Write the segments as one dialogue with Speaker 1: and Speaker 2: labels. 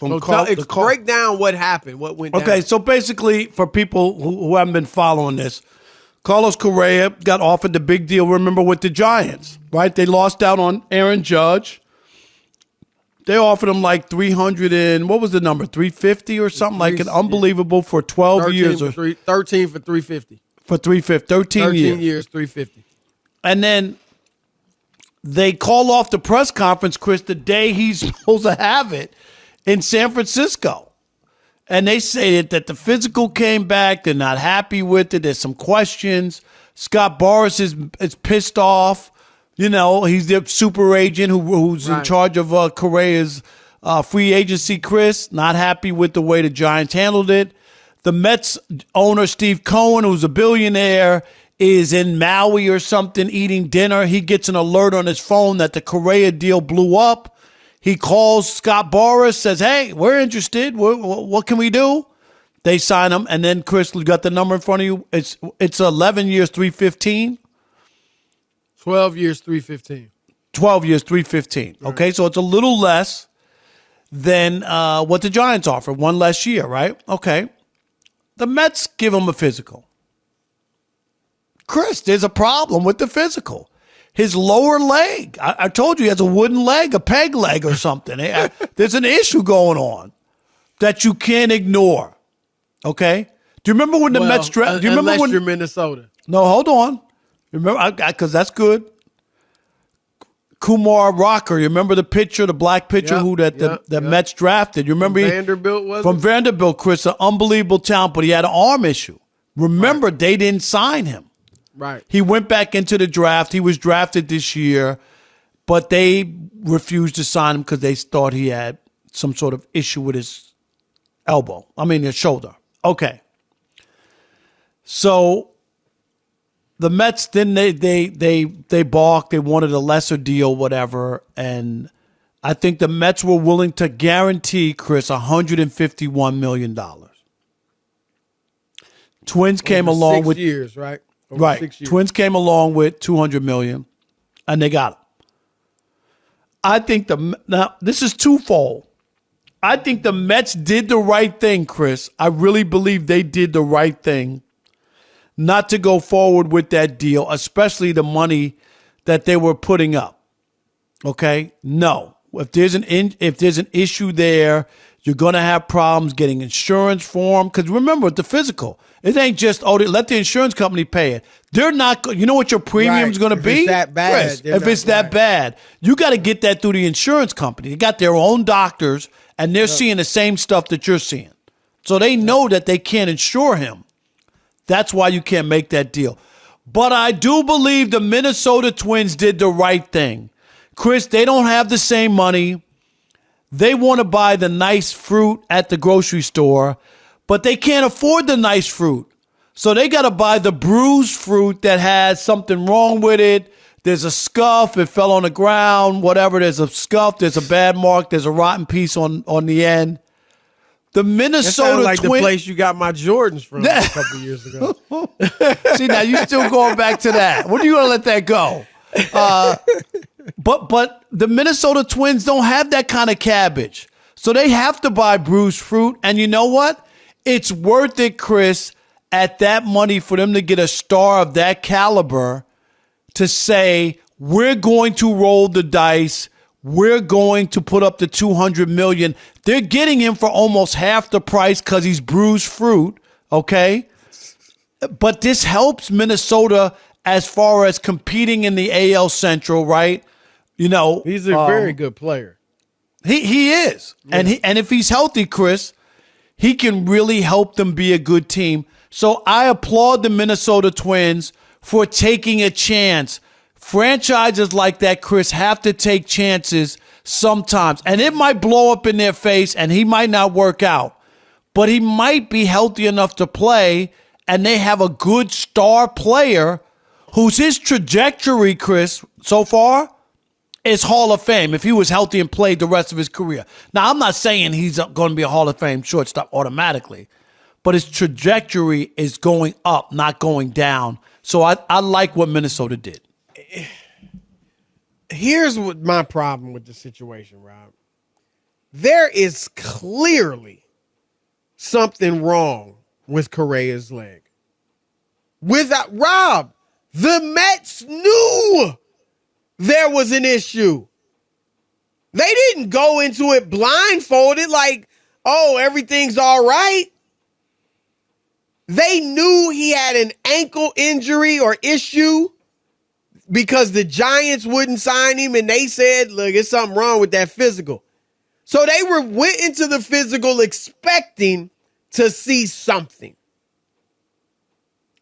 Speaker 1: from
Speaker 2: break down what happened, what went down.
Speaker 1: Okay, so basically, for people who haven't been following this, Carlos Correa got offered the big deal, remember, with the Giants, right? They lost out on Aaron Judge. They offered him like 300 and, what was the number, 350 or something, like an unbelievable for 12 years.
Speaker 2: 13 for 350.
Speaker 1: For 350, 13 years.
Speaker 2: 13 years, 350.
Speaker 1: And then they call off the press conference, Chris, the day he's supposed to have it in San Francisco. And they say that the physical came back. They're not happy with it. There's some questions. Scott Boras is pissed off. You know, he's the super agent who's in charge of Correa's free agency, Chris. Not happy with the way the Giants handled it. The Mets owner, Steve Cohen, who's a billionaire, is in Maui or something eating dinner. He gets an alert on his phone that the Correa deal blew up. He calls Scott Boras, says, hey, we're interested. What can we do? They sign him. And then, Chris, you got the number in front of you. It's 11 years, 315.
Speaker 2: 12 years, 315.
Speaker 1: 12 years, 315. Right. Okay, so it's a little less than what the Giants offer. One less year, right? Okay. The Mets give him a physical. Chris, there's a problem with the physical. His lower leg, I told you he has a wooden leg, a peg leg or something. There's an issue going on that you can't ignore. Okay? Do you remember when the Mets drafted?
Speaker 2: Unless you're Minnesota.
Speaker 1: No, hold on. Remember, because that's good. Kumar Rocker, you remember the pitcher, the black pitcher the Mets drafted? You remember
Speaker 2: Vanderbilt was
Speaker 1: from Vanderbilt, Chris, an unbelievable talent, but he had an arm issue. Remember, they didn't sign him.
Speaker 2: Right.
Speaker 1: He went back into the draft. He was drafted this year, but they refused to sign him because they thought he had some sort of issue with his his shoulder. Okay. So the Mets, then they balked. They wanted a lesser deal, whatever. And I think the Mets were willing to guarantee, Chris, $151 million. Twins came along with
Speaker 2: 6 years, right?
Speaker 1: Over 6 years. Twins came along with $200 million, and they got him. I think now this is twofold. I think the Mets did the right thing, Chris. I really believe they did the right thing not to go forward with that deal, especially the money that they were putting up. Okay? No. If there's an issue there, you're going to have problems getting insurance for them. Because remember, the physical, it ain't just, let the insurance company pay it. They're not, you know what your premium's going to be?
Speaker 2: If it's that bad.
Speaker 1: Chris, if it's that bad, you got to get that through the insurance company. They got their own doctors, and they're seeing the same stuff that you're seeing. So they know that they can't insure him. That's why you can't make that deal. But I do believe the Minnesota Twins did the right thing. Chris, they don't have the same money. They want to buy the nice fruit at the grocery store, but they can't afford the nice fruit. So they got to buy the bruised fruit that has something wrong with it. There's a scuff. It fell on the ground, whatever. There's a scuff. There's a bad mark. There's a rotten piece on the end. The Minnesota
Speaker 2: like
Speaker 1: Twins.
Speaker 2: The place you got my Jordans from a couple years ago.
Speaker 1: See, now you still going back to that. When are you going to let that go? But the Minnesota Twins don't have that kind of cabbage. So they have to buy bruised fruit. And you know what? It's worth it, Chris, at that money for them to get a star of that caliber to say, we're going to roll the dice. We're going to put up the $200 million. They're getting him for almost half the price because he's bruised fruit, okay? But this helps Minnesota as far as competing in the AL Central, right? You know,
Speaker 2: he's a very good player.
Speaker 1: He is, yeah. And if he's healthy, Chris, he can really help them be a good team. So I applaud the Minnesota Twins for taking a chance. Franchises like that, Chris, have to take chances sometimes. And it might blow up in their face and he might not work out. But he might be healthy enough to play and they have a good star player whose his trajectory, Chris, so far is Hall of Fame if he was healthy and played the rest of his career. Now, I'm not saying he's going to be a Hall of Fame shortstop automatically, but his trajectory is going up, not going down. So I like what Minnesota did.
Speaker 2: Here's what my problem with the situation, Rob. there is clearly something wrong with Correa's leg. Without Rob, the Mets knew there was an issue. They didn't go into it blindfolded like, oh, everything's all right. They knew he had an ankle injury or issue because the Giants wouldn't sign him, and they said, look, there's something wrong with that physical. So they went into the physical expecting to see something.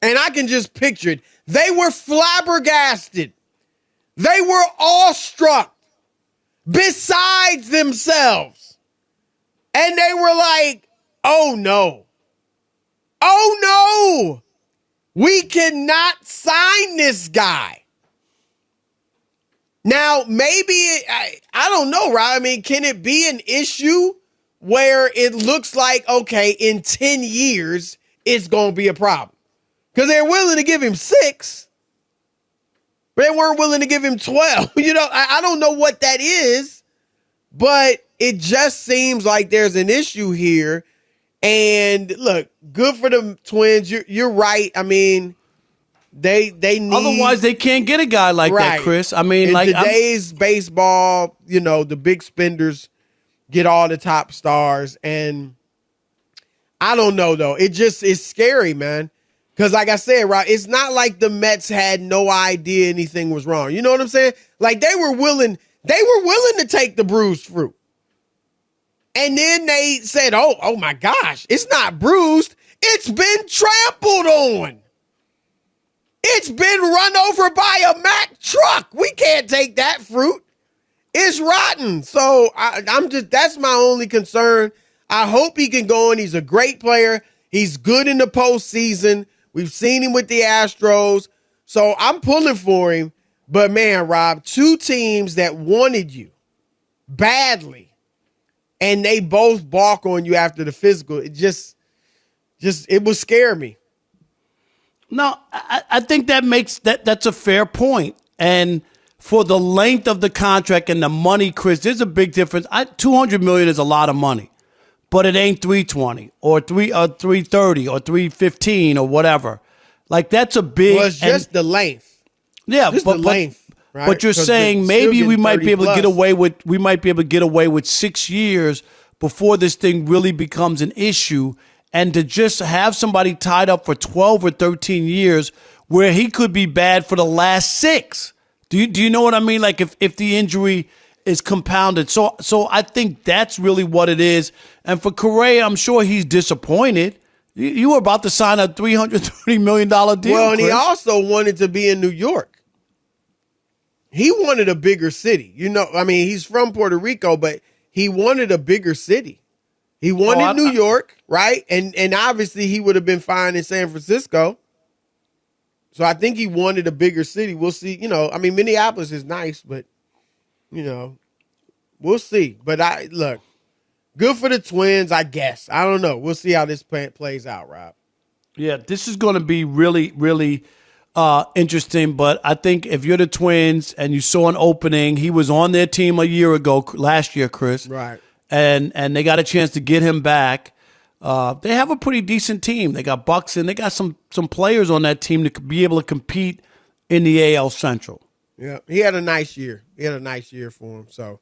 Speaker 2: And I can just picture it. They were flabbergasted. They were awestruck, besides themselves. And they were like, oh no. Oh no. We cannot sign this guy. Now, maybe, I don't know, right? I mean, can it be an issue where it looks like, okay, in 10 years, it's going to be a problem? Because they're willing to give him 6, but they weren't willing to give him 12. You know, I don't know what that is, but it just seems like there's an issue here. And look, good for the Twins. You're right. I mean, they need.
Speaker 1: Otherwise, they can't get a guy like that, Chris. I mean,
Speaker 2: in
Speaker 1: like
Speaker 2: today's baseball, you know, the big spenders get all the top stars, and I don't know though. It just is scary, man. Because like I said, right, it's not like the Mets had no idea anything was wrong. You know what I'm saying? Like they were willing to take the bruised fruit. And then they said, oh my gosh, it's not bruised. It's been trampled on. It's been run over by a Mack truck. We can't take that fruit. It's rotten. So that's my only concern. I hope he can go, and he's a great player. He's good in the postseason. We've seen him with the Astros. So I'm pulling for him. But man, Rob, 2 teams that wanted you badly, and they both balk on you after the physical. It would scare me.
Speaker 1: No, I think that's a fair point. And for the length of the contract and the money, Chris, there's a big difference. $200 million is a lot of money, but it ain't 320 or 330 or 315 or whatever. Like that's a big.
Speaker 2: Well, it's just the length.
Speaker 1: Yeah,
Speaker 2: just the length. Right?
Speaker 1: But you're saying maybe we might be able to get away with 6 years before this thing really becomes an issue, and to just have somebody tied up for 12 or 13 years where he could be bad for the last 6. Do you know what I mean? Like if the injury is compounded. So I think that's really what it is. And for Correa, I'm sure he's disappointed. You were about to sign a $330 million deal.
Speaker 2: Well, and
Speaker 1: Chris.
Speaker 2: he also wanted to be in New York. He wanted a bigger city. You know, I mean, he's from Puerto Rico, but he wanted a bigger city. He wanted New York, right? And obviously he would have been fine in San Francisco. So I think he wanted a bigger city. We'll see. You know, I mean, Minneapolis is nice, but, you know, we'll see. But look, good for the Twins, I guess. I don't know. We'll see how this plays out, Rob.
Speaker 1: Yeah, this is going to be really, really interesting. But I think if you're the Twins and you saw an opening, he was on their team last year, Chris.
Speaker 2: Right.
Speaker 1: And they got a chance to get him back. They have a pretty decent team. They got Buxton. They got some players on that team to be able to compete in the AL Central.
Speaker 2: Yeah, he had a nice year. He had a nice year for him. So